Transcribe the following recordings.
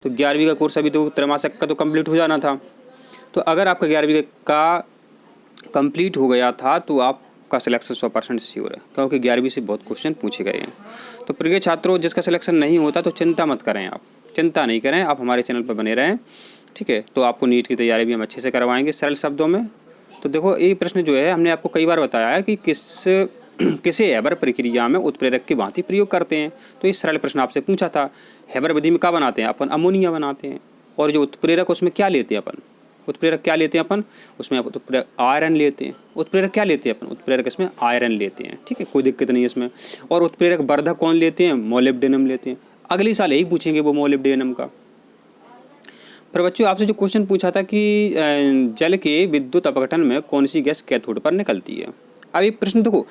तो 11वीं का कोर्स अभी तो त्रैमासिक का तो कंप्लीट हो जाना था। तो अगर आपका 11वीं का कंप्लीट हो गया था तो आपका सिलेक्शन 100% श्योर है, क्योंकि 11वीं से बहुत क्वेश्चन पूछे गए हैं। तो प्रिय छात्रों, जिसका सिलेक्शन नहीं होता तो चिंता मत करें, आप चिंता नहीं करें, आप हमारे चैनल पर बने रहें, ठीक है। तो आपको नीट की तैयारी भी हम अच्छे से करवाएंगे सरल शब्दों में। तो देखो, ये प्रश्न जो है हमने आपको कई बार बताया है कि किसे हैबर प्रक्रिया में उत्प्रेरक की भांति प्रयोग करते हैं। तो ये सरल प्रश्न आपसे पूछा था। हैबर विधि में क्या बनाते हैं अपन? अमोनिया बनाते हैं। और जो उत्प्रेरक उसमें क्या लेते हैं अपन? उत्प्रेरक क्या लेते हैं अपन? उसमें उत्प्रेरक आयरन लेते हैं। उत्प्रेरक क्या लेते हैं अपन? उत्प्रेरक इसमें आयरन लेते हैं, ठीक है, कोई दिक्कत नहीं है इसमें। और उत्प्रेरक वर्धक कौन लेते हैं? मोलिब्डेनम लेते हैं। अगले साल यही पूछेंगे वो मोलिब्डेनम का। पर बच्चों, आपसे जो क्वेश्चन पूछा था कि जल के विद्युत अपघटन में कौन सी गैस कैथोड पर निकलती है। अब ये प्रश्न देखो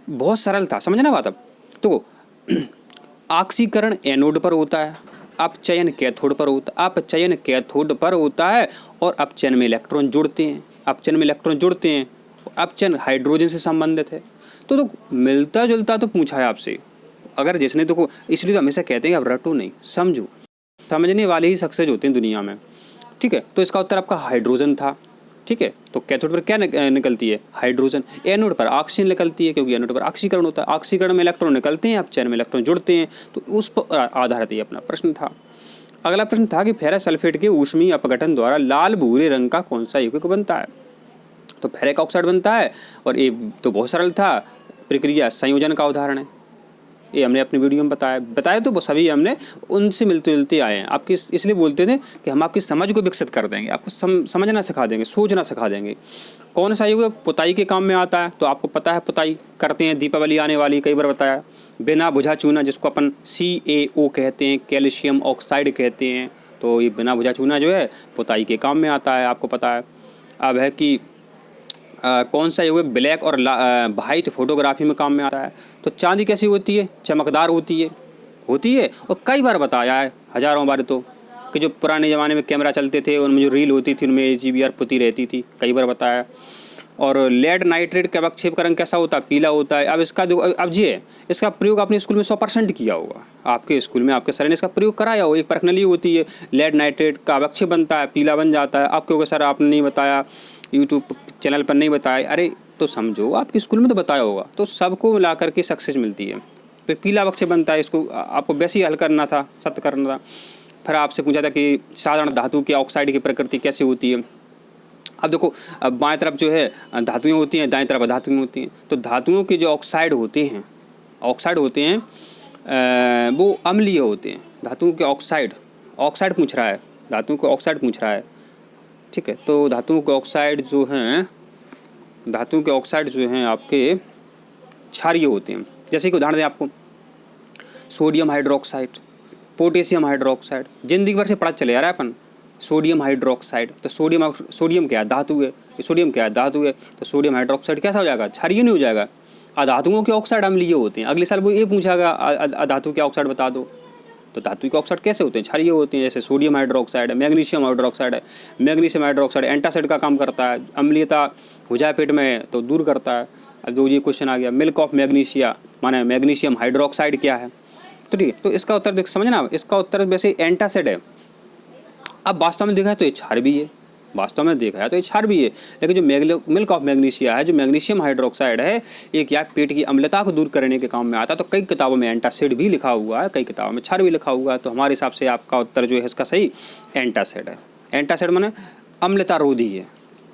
बहुत सरल था, समझना बात। अब तो ऑक्सीकरण एनोड पर होता है, अपचयन कैथोड पर होता है। अपचयन कैथोड पर होता है और अपचयन में इलेक्ट्रॉन जुड़ते हैं। अपचयन में इलेक्ट्रॉन जुड़ते हैं। अपचयन हाइड्रोजन से संबंधित है। तो मिलता जुलता तो पूछा है आपसे। अगर जिसने तो इसलिए तो हमेशा कहते हैं कि आप रटो नहीं, समझो। समझने वाले ही सक्सेस होते हैं दुनिया में, ठीक है। तो इसका उत्तर आपका हाइड्रोजन था, ठीक है। तो कैथोड पर क्या निकलती है? हाइड्रोजन। एनोड पर ऑक्सीजन निकलती है, क्योंकि एनोड पर ऑक्सीकरण होता है। ऑक्सीकरण में इलेक्ट्रॉन निकलते हैं, अपचयन में इलेक्ट्रॉन जुड़ते हैं। तो उस पर आधारित ये अपना प्रश्न था। अगला प्रश्न था कि फेरस सल्फेट के ऊष्मीय अपघटन द्वारा लाल भूरे रंग का कौन सा यौगिक बनता है? तो फेरिक ऑक्साइड बनता है। और ये तो बहुत सरल था, प्रक्रिया संयोजन का उदाहरण है। ये हमने अपनी वीडियो में बताया तो वो सभी हमने उनसे मिलते जुलते आए हैं। आपकी इसलिए बोलते थे कि हम आपकी समझ को विकसित कर देंगे, आपको समझना सिखा देंगे, सोचना सिखा देंगे। कौन सा यौगिक पुताई के काम में आता है? तो आपको पता है पुताई करते हैं, दीपावली आने वाली, कई बार बताया। बिना बुझा चूना, जिसको अपन CaO कहते हैं, कैल्शियम ऑक्साइड कहते हैं। तो ये बिना बुझा चूना जो है पुताई के काम में आता है, आपको पता है। अब है कि कौन सा यौगिक ब्लैक और वाइट फोटोग्राफी में काम में आता है? तो चांदी कैसी होती है? चमकदार होती है और कई बार बताया है, हजारों बार, तो कि जो पुराने ज़माने में कैमरा चलते थे उनमें जो रील होती थी उनमें AGVR पुती रहती थी, कई बार बताया। और लेड नाइट्रेट का अवक्षेप का रंग कैसा होता है? पीला होता है। अब इसका अब जी है, इसका प्रयोग आपने स्कूल में 100% किया होगा। आपके स्कूल में आपके सर ने इसका प्रयोग कराया हो। एक प्रश्नावली होती है, लेड नाइट्रेट का अवक्षेप बनता है, पीला बन जाता है। आपके होगा सर आपने नहीं बताया, यूट्यूब चैनल पर नहीं बताया। अरे तो समझो, आपके स्कूल में तो बताया होगा। तो सबको मिला करके सक्सेस मिलती है। तो पीला अवक्षेप बनता है, इसको आपको वैसे ही हल करना था, सत्य करना था। फिर आपसे पूछा था कि साधारण धातु के ऑक्साइड की प्रकृति कैसी होती है। अब देखो, अब बाएं तरफ जो है धातुएं होती हैं, दाएं तरफ अधातुएं होती हैं। तो धातुओं के जो ऑक्साइड होते हैं वो अम्लीय होते हैं। धातुओं के ऑक्साइड पूछ रहा है, धातुओं के ऑक्साइड पूछ रहा है, ठीक है। तो धातुओं के ऑक्साइड जो हैं आपके क्षारीय होते हैं। जैसे कि उदाहरण दें आपको, सोडियम हाइड्रोक्साइड, पोटेशियम हाइड्रोक्साइड, जिंदगी भर से पढ़ा चले आ रहा है अपन। सोडियम हाइड्रोक्साइड, तो सोडियम क्या है? धातु है। सोडियम क्या है? धातु है। तो सोडियम हाइड्रोक्साइड कैसा हो जाएगा? क्षारीय नहीं हो जाएगा। अधातुओं के ऑक्साइड अम्लीय होते हैं। अगले साल वो ये पूछागा अधातु के ऑक्साइड बता दो। तो धातु के ऑक्साइड कैसे होते हैं? क्षारीय होते हैं। जैसे सोडियम हाइड्रोक्साइड है, मैग्नीशियम हाइड्रोक्साइड है। मैग्नीशियम हाइड्रोक्साइड एंटासिड का काम करता है, अम्लीयता हो जाए पेट में तो दूर करता है। अब जो ये क्वेश्चन आ गया, मिल्क ऑफ मैग्नीशिया माने मैग्नीशियम हाइड्रोक्साइड क्या है? तो ठीक है, तो इसका उत्तर देख समझना, इसका उत्तर वैसे एंटासिड है। अब वास्तव में देखा है तो ये क्षार भी है, लेकिन जो मिल्क ऑफ मैग्नीशिया है, जो मैग्नीशियम हाइड्रोक्साइड है, ये क्या पेट की अम्लता को दूर करने के काम में आता है। तो कई किताबों में एंटासिड भी लिखा हुआ है, कई किताबों में क्षार भी लिखा हुआ है। तो हमारे हिसाब से आपका उत्तर जो है इसका सही एंटासिड है। एंटासिड माने अम्लता रोधी है।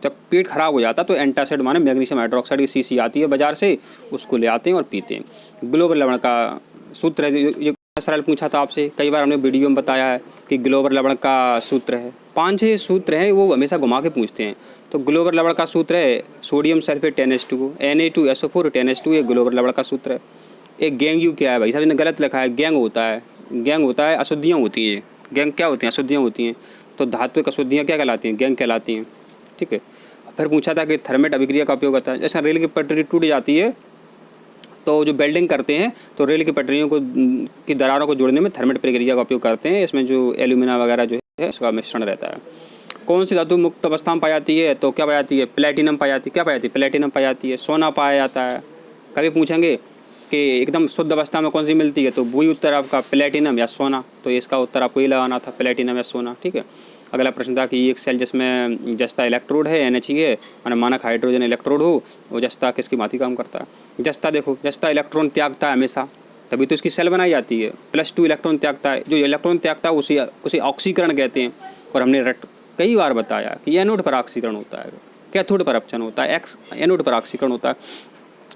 जब पेट खराब हो जाता तो एंटासिड माने मैग्नीशियम हाइड्रोक्साइड की शीशी आती है बाजार से, उसको ले आते हैं और पीते हैं। ग्लोबल लवण का सूत्र है, ये सरल पूछा था आपसे, कई बार हमने वीडियो में बताया है कि ग्लोबल लवण का सूत्र है। 5-6 सूत्र हैं, वो हमेशा घुमा के पूछते हैं। तो ग्लोबल लवण का सूत्र है sodium sulphate 10H2O, Na2SO4 10H2, ये ग्लोबल लवण का सूत्र है। एक गैंग यू क्या है भाई साहब, ने गलत लिखा है, गैंग होता है अशुद्धियाँ होती हैं। गैंग क्या होती हैं? अशुद्धियाँ होती हैं। तो धातु की अशुद्धियाँ क्या कहलाती हैं? गैंग कहलाती हैं, ठीक है। फिर पूछा था कि थर्मेट अभिक्रिया का उपयोग होता है। जैसे रेल की पटरी टूट जाती है तो जो वेल्डिंग करते हैं तो रेल की पटरियों की दरारों को जोड़ने में थर्मेट प्रक्रिया का उपयोग करते हैं। इसमें जो एल्यूमिना वगैरह जो है इसका मिश्रण रहता है। कौन सी धातु मुक्त अवस्था में पाई जाती है? तो क्या पाई जाती है? प्लेटिनम पाई जाती है। क्या पाई जाती है? प्लेटिनम पाई जाती है। सोना पाया जाता है। कभी पूछेंगे कि एकदम शुद्ध अवस्था में कौन सी मिलती है, तो वही उत्तर आपका प्लेटिनम या सोना। तो इसका उत्तर आपको ये लगाना था, प्लेटिनम या सोना। ठीक है। अगला प्रश्न था कि एक सेल जिसमें जस्ता इलेक्ट्रोड है NH है, माना मानक हाइड्रोजन इलेक्ट्रोड हो, वो जस्ता किसकी भांति काम करता है। जस्ता देखो, जस्ता इलेक्ट्रॉन त्यागता है हमेशा, तभी तो इसकी सेल बनाई जाती है। +2 इलेक्ट्रॉन त्यागता है, जो इलेक्ट्रॉन त्यागता है उसे ऑक्सीकरण कहते हैं। और हमने कई बार बताया कि एनोड पर ऑक्सीकरण होता है, कैथोड पर अपचन होता है, एनोड पर ऑक्सीकरण होता है।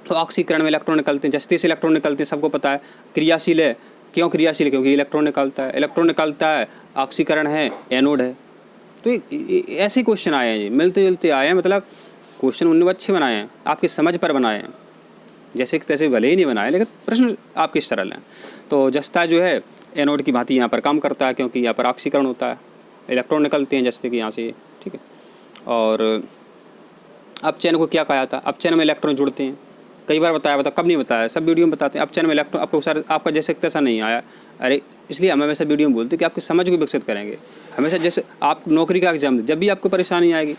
तो ऑक्सीकरण में इलेक्ट्रॉन निकलते हैं, जस्ते से इलेक्ट्रॉन निकलते हैं, सबको पता है। क्रियाशील है, क्यों क्रियाशील है, क्योंकि इलेक्ट्रॉन निकलता है, इलेक्ट्रॉन निकलता है, ऑक्सीकरण है, एनोड है। तो ऐसे क्वेश्चन आए हैं जी, मिलते जुलते आए हैं, मतलब क्वेश्चन उन्होंने अच्छे बनाए हैं, आपकी समझ पर बनाए हैं, जैसे कि तैसे भले ही नहीं बनाए, लेकिन प्रश्न आपके सरल हैं। तो जस्ता जो है एनोड की भांति यहाँ पर काम करता है, क्योंकि यहाँ पर ऑक्सीकरण होता है, इलेक्ट्रॉन निकलते हैं जस्ते के यहाँ से। ठीक है। और अपचयन को क्या कहा था, अपचयन में इलेक्ट्रॉन जुड़ते हैं, कई बार बताया, कब नहीं बताया, सब वीडियो में बताते हैं। अपचयन में इलेक्ट्रॉन आपको सर आपका जैसे तैसा नहीं आया, अरे इसलिए हम हमेशा वीडियो में बोलते हैं कि आपकी समझ को विकसित करेंगे। हमेशा जैसे आप नौकरी का एग्जाम जब भी आपको परेशानी आएगी,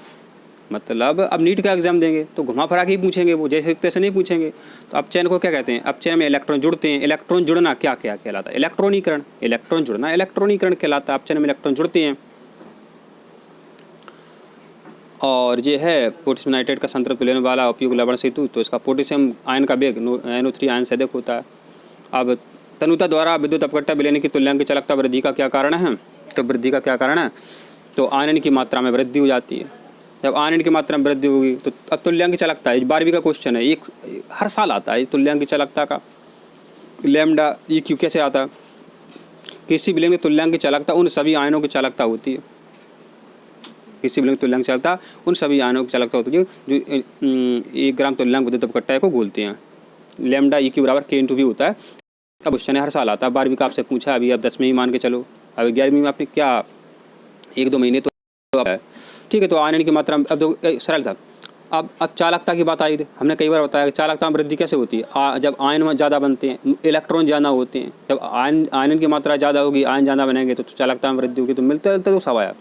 मतलब अब नीट का एग्जाम देंगे तो घुमा फिरा के ही पूछेंगे, वो जैसे तैसे नहीं पूछेंगे। तो अपचयन को क्या कहते हैं, अपचयन में इलेक्ट्रॉन जुड़ते हैं। इलेक्ट्रॉन जुड़ना क्या क्या कहलाता है, इलेक्ट्रॉनीकरण। इलेक्ट्रॉन जुड़ना इलेक्ट्रॉनीकरण कहलाता है, अपचयन में इलेक्ट्रॉन जुड़ते हैं। और ये है पोटेशियम नाइट्रेट का संतृप्त लेने वाला उपयुक्त लवण सेतु। तो इसका पोटेशियम आयन का वेग NO3 आयन से अधिक होता है। अब तनुता द्वारा विद्युत अपघट्य विलयन की तुल्यांक चालकता वृद्धि का क्या कारण है, तो वृद्धि का क्या कारण है, तो आयन की मात्रा में वृद्धि हो जाती है। जब आयन की मात्रा में वृद्धि होगी तो अब तुल्यांक चालकता है, 12वीं का क्वेश्चन है, एक हर साल आता है तुल्यांक चालकता का। लैम्डा EQ कैसे आता है, किसी विलयन की तुल्यांक चालकता उन सभी आयनों की चालकता होती है, किसी विलयन की तुल्यांक चालकता उन सभी आयनों की चालकता होती है जो 1 ग्राम तुल्यांक विद्युत अपघट्य को बोलते हैं। लैम्डा EQ बराबर K/V होता है। अब क्वेश्चन हर साल आता है, 12वीं का आपसे पूछा, अभी अब 10वीं ही मान के चलो, अब 11वीं में आपने क्या 1-2 महीने तो है। ठीक है। तो आयन की मात्रा अब तो सरल था। अब चालकता की बात आई थी, हमने कई बार बताया कि चालकता में वृद्धि कैसे होती है, जब आयन में ज़्यादा बनते हैं, इलेक्ट्रॉन ज़्यादा होते हैं। जब आयन की मात्रा ज़्यादा होगी, आयन ज़्यादा बनेंगे तो चालकता में वृद्धि होगी। तो मिलते जुलते तो सब आया।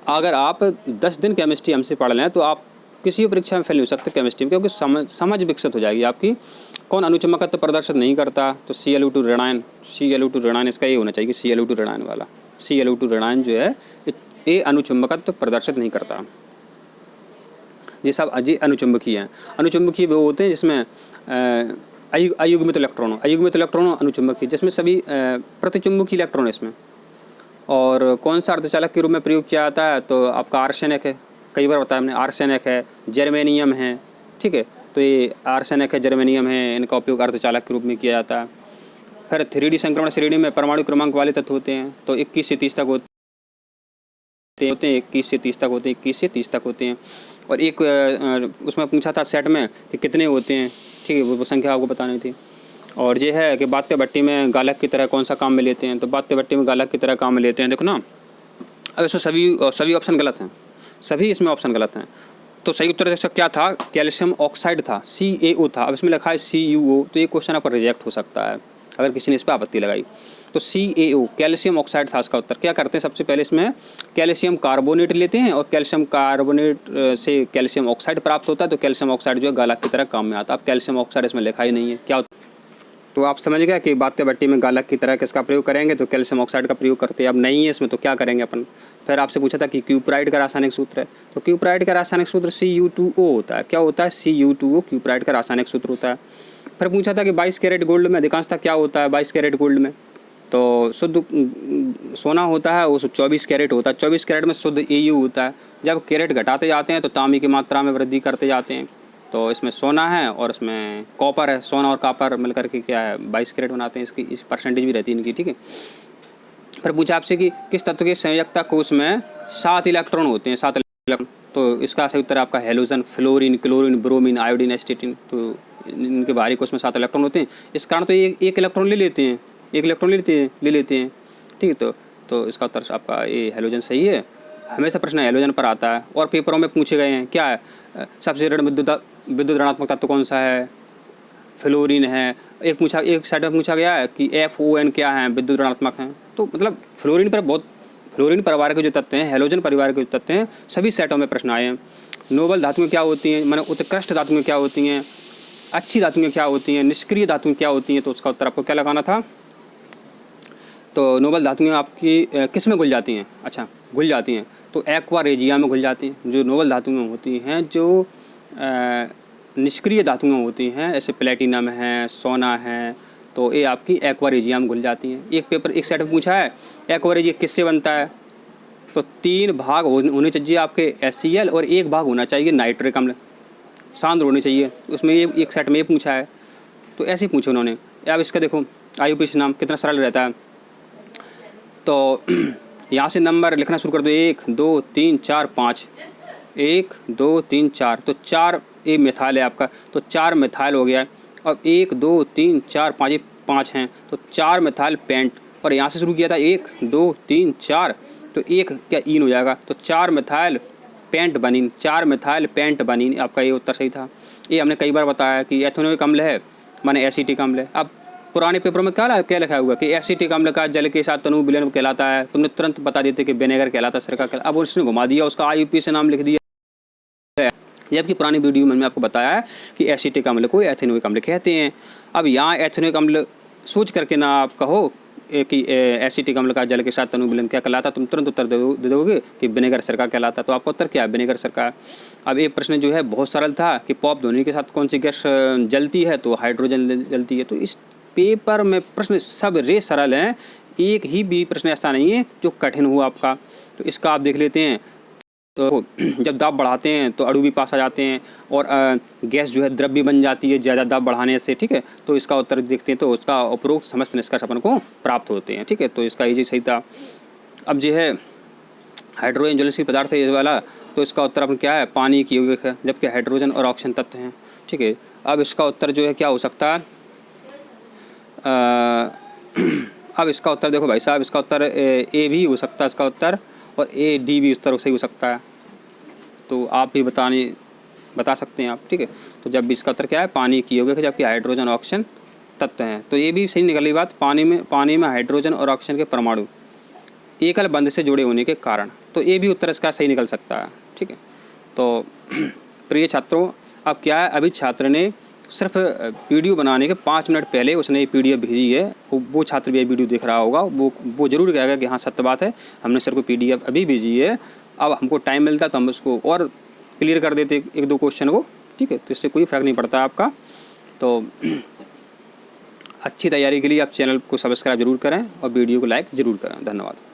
अगर आप 10 दिन केमिस्ट्री हमसे पढ़ लें तो आप किसी भी परीक्षा में फेल नहीं हो सकते केमिस्ट्री में, क्योंकि समझ विकसित हो जाएगी आपकी। कौन अनुचुम्बकत्व प्रदर्शित नहीं करता, तो Cl2 ऋणायन, Cl2 ऋणायन इसका ये होना चाहिए, Cl2 ऋणायन वाला। Cl2 ऋणायन जो है ये अनुचुम्बकत्व प्रदर्शित नहीं करता। ये सब अजय अनुचुंबकीय हैं। अनुचुंबकीय वो होते हैं जिसमें अयुग्मित इलेक्ट्रॉन, अयुग्मित इलेक्ट्रॉन अनुचुंबकीय, जिसमें सभी प्रतिचुंबकीय इलेक्ट्रॉन इसमें। और कौन सा अर्धचालक के रूप में प्रयोग किया जाता है, तो आपका आर्सेनिक है, कई बार बताया हमने, आर्सेनिक है, जर्मेनियम है। ठीक है। तो ये आर्सेनिक है, जर्मेनियम है, इनका उपयोग अर्धचालक के रूप में किया जाता है। फिर 3D संक्रमण श्रेणी में परमाणु क्रमांक वाले तत्व होते हैं, तो 21 से 30 तक होते हैं, 21 से 30 तक होते हैं, 21 से 30 तक होते हैं। और एक उसमें पूछा था सेट में कि कितने होते हैं। ठीक है, वो संख्या आपको बतानी थी। और ये है कि बात्य भट्टी में गालक की तरह कौन सा काम में लेते हैं, तो बात्य भट्टी में गालक की तरह काम में लेते हैं। देखो ना, अब इसमें सभी ऑप्शन गलत हैं, सभी इसमें ऑप्शन गलत हैं। तो सही उत्तर इसका क्या था, कैल्शियम ऑक्साइड था, CaO था। अब इसमें लिखा है CuO, तो ये क्वेश्चन आपका रिजेक्ट हो सकता है अगर किसी ने इस पर आपत्ति लगाई। तो CaO कैल्शियम ऑक्साइड था इसका उत्तर। क्या करते हैं, सबसे पहले इसमें कैल्शियम कार्बोनेट लेते हैं और कैल्शियम कार्बोनेट से कैल्शियम ऑक्साइड प्राप्त होता है। तो कैल्शियम ऑक्साइड जो है गालक की तरह काम में आता है। अब कैल्शियम ऑक्साइड इसमें लिखा ही नहीं है, क्या तो आप समझ गए कि बात्य भट्टी में गालक की तरह किसका प्रयोग करेंगे, तो कैल्शियम ऑक्साइड का प्रयोग करते हैं। अब नहीं है इसमें तो क्या करेंगे अपन। फिर आपसे पूछा था कि क्यूप्राइड का रासायनिक सूत्र है, तो क्यूप्राइड का रासायनिक सूत्र Cu2O होता है। क्या होता है, Cu2O क्यूप्राइड का रासायनिक सूत्र होता है। फिर पूछा था कि 22 कैरेट गोल्ड में अधिकांशतः क्या होता है, 22 कैरेट गोल्ड में तो शुद्ध सोना होता है, वो 24 कैरेट होता है। 24 कैरेट में शुद्ध Au होता है। जब कैरेट घटाते जाते हैं तो तांबे की मात्रा में वृद्धि करते जाते हैं। तो इसमें सोना है और इसमें कॉपर है, सोना और कॉपर मिलकर के क्या है 22 कैरेट बनाते हैं। इसकी इस परसेंटेज भी रहती है इनकी। ठीक है। फिर पूछा आपसे कि किस तत्व के संयोजकता कोष में 7 इलेक्ट्रॉन होते हैं, 7 इलेक्ट्रॉन। तो इसका सही उत्तर आपका halogen, fluorine, chlorine, bromine, iodine, एस्टेटिन। तो इनके बाहरी कोष में 7 इलेक्ट्रॉन होते हैं। इस कारण तो ये एक इलेक्ट्रॉन ले लेते हैं, एक इलेक्ट्रॉन ले लेते हैं। ठीक है। तो इसका उत्तर आपका ये हेलोजन सही है। हमेशा प्रश्न हेलोजन पर आता है और पेपरों में पूछे गए हैं। क्या है, सबसे ऋण विद्युत ऋणात्मक तत्व कौन सा है, फ्लोरीन है। एक साइड में पूछा गया है कि FON क्या है, विद्युत ऋणात्मक हैं। तो मतलब फ्लोरीन परिवार के जो तत्व हैं, हेलोजन परिवार के जो तत्व हैं, सभी सेटों में प्रश्न आए हैं। नोबल धातुएं क्या होती हैं, माने उत्कृष्ट धातुएं क्या होती हैं, अच्छी धातुएं क्या होती हैं, निष्क्रिय धातुएं क्या होती हैं, तो उसका उत्तर आपको क्या लगाना था। तो नोबल धातुएं आपकी किस में घुल जाती हैं, अच्छा घुल जाती हैं तो एक्वा रेजिया में घुल जाती हैं। जो नोबल धातुएं होती हैं, जो निष्क्रिय धातुएं होती हैं, ऐसे प्लेटिनम है, सोना है, तो ये आपकी एक्वा रेजिया में घुल जाती हैं। एक पेपर एक सेट में पूछा है एक्वा रेजिया किससे बनता है, तो 3 भाग होने चाहिए आपके HCl और 1 भाग होना चाहिए नाइट्रिक अम्ल, सांद्र होनी चाहिए। उसमें ये एक सेट में ये पूछा है, तो ऐसे ही पूछे उन्होंने। अब इसका देखो IUPAC नाम कितना सरल रहता है। तो यहाँ से नंबर लिखना शुरू कर दो, 1 2 3 4 5, 1 2 3 4, तो 4 ये मिथाइल है आपका, तो 4 मिथाइल हो गया। अब 1 2 3 4 5, ये 5 हैं, तो 4 मिथाइल पेंट। और यहाँ से शुरू किया था 1 2 3 4, तो 1 क्या ईन हो जाएगा, तो 4 मिथाइल पेंट बनीन, 4 मिथाइल पेंट बनीन, आपका ये उत्तर सही था। ये हमने कई बार बताया कि एथेनोइक अम्ल है माने एसिटिक अम्ल है। अब पुराने पेपरों में क्या लिखा हुआ कि एसिटिक अम्ल का जल के साथ तनु विलयन कहलाता है, तुमने तुरंत बता देते कि विनेगर कहलाता है, सिरका कहलाता। अब उसने घुमा दिया, उसका IUPAC से नाम लिख दिया, जबकि पुरानी वीडियो में मैंने आपको बताया है कि एसिटिक अम्ल को एथेनोइक अम्ल कहते हैं। अब यहाँ एथेनोइक अम्ल सोच करके ना आप कहो कि एसिटिक अम्ल का जल के साथ तनु विलयन क्या कहलाता, तुम तुरंत उत्तर दे दोगे कि विनेगर सिरका कहलाता। तो आपका उत्तर क्या है, विनेगर सिरका। अब ये प्रश्न जो है बहुत सरल था कि पॉप धोने के साथ कौन सी गैस जलती है, तो हाइड्रोजन जलती है। तो इस पेपर में प्रश्न सब रे सरल हैं, एक ही भी प्रश्न ऐसा नहीं है जो कठिन हो आपका। तो इसका आप देख लेते हैं। तो जब दाब बढ़ाते हैं तो अणु भी पास आ जाते हैं और गैस जो है द्रव्य बन जाती है ज़्यादा दाब बढ़ाने से, ठीक है। तो इसका उत्तर देखते हैं, तो उसका उपरोक्त समस्त निष्कर्ष अपन को प्राप्त होते हैं, ठीक है। तो इसका ये सही था। अब जो है हाइड्रोजन ज्वलनशील पदार्थ है ये वाला, तो इसका उत्तर अपन क्या है, पानी की यौगिक है, जबकि हाइड्रोजन और ऑक्सीजन तत्व हैं, ठीक है। अब इसका उत्तर जो है क्या हो सकता है, अब इसका उत्तर देखो भाई साहब, इसका उत्तर A भी हो सकता है इसका उत्तर, और AD भी उत्तर सही हो सकता है। तो आप भी बता सकते हैं आप, ठीक है। तो जब भी इसका उत्तर क्या है, पानी की यौगिक है, जबकि हाइड्रोजन ऑक्सीजन तत्व हैं। तो ये भी सही निकली बात, पानी में हाइड्रोजन और ऑक्सीजन के परमाणु एकल बंध से जुड़े होने के कारण, तो ये भी उत्तर इसका सही निकल सकता है, ठीक है। तो प्रिय छात्रों, अब क्या है, अभी छात्र ने सिर्फ वीडियो बनाने के 5 मिनट पहले उसने PDF भेजी है। वो छात्र भी वीडियो देख रहा होगा, वो ज़रूर कहेगा कि हाँ सत्य बात है, हमने सर को PDF अभी भेजी है। अब हमको टाइम मिलता तो हम उसको और क्लियर कर देते 1-2 क्वेश्चन को, ठीक है। तो इससे कोई फ़र्क नहीं पड़ता आपका। तो अच्छी तैयारी के लिए आप चैनल को सब्सक्राइब जरूर करें और वीडियो को लाइक ज़रूर करें। धन्यवाद।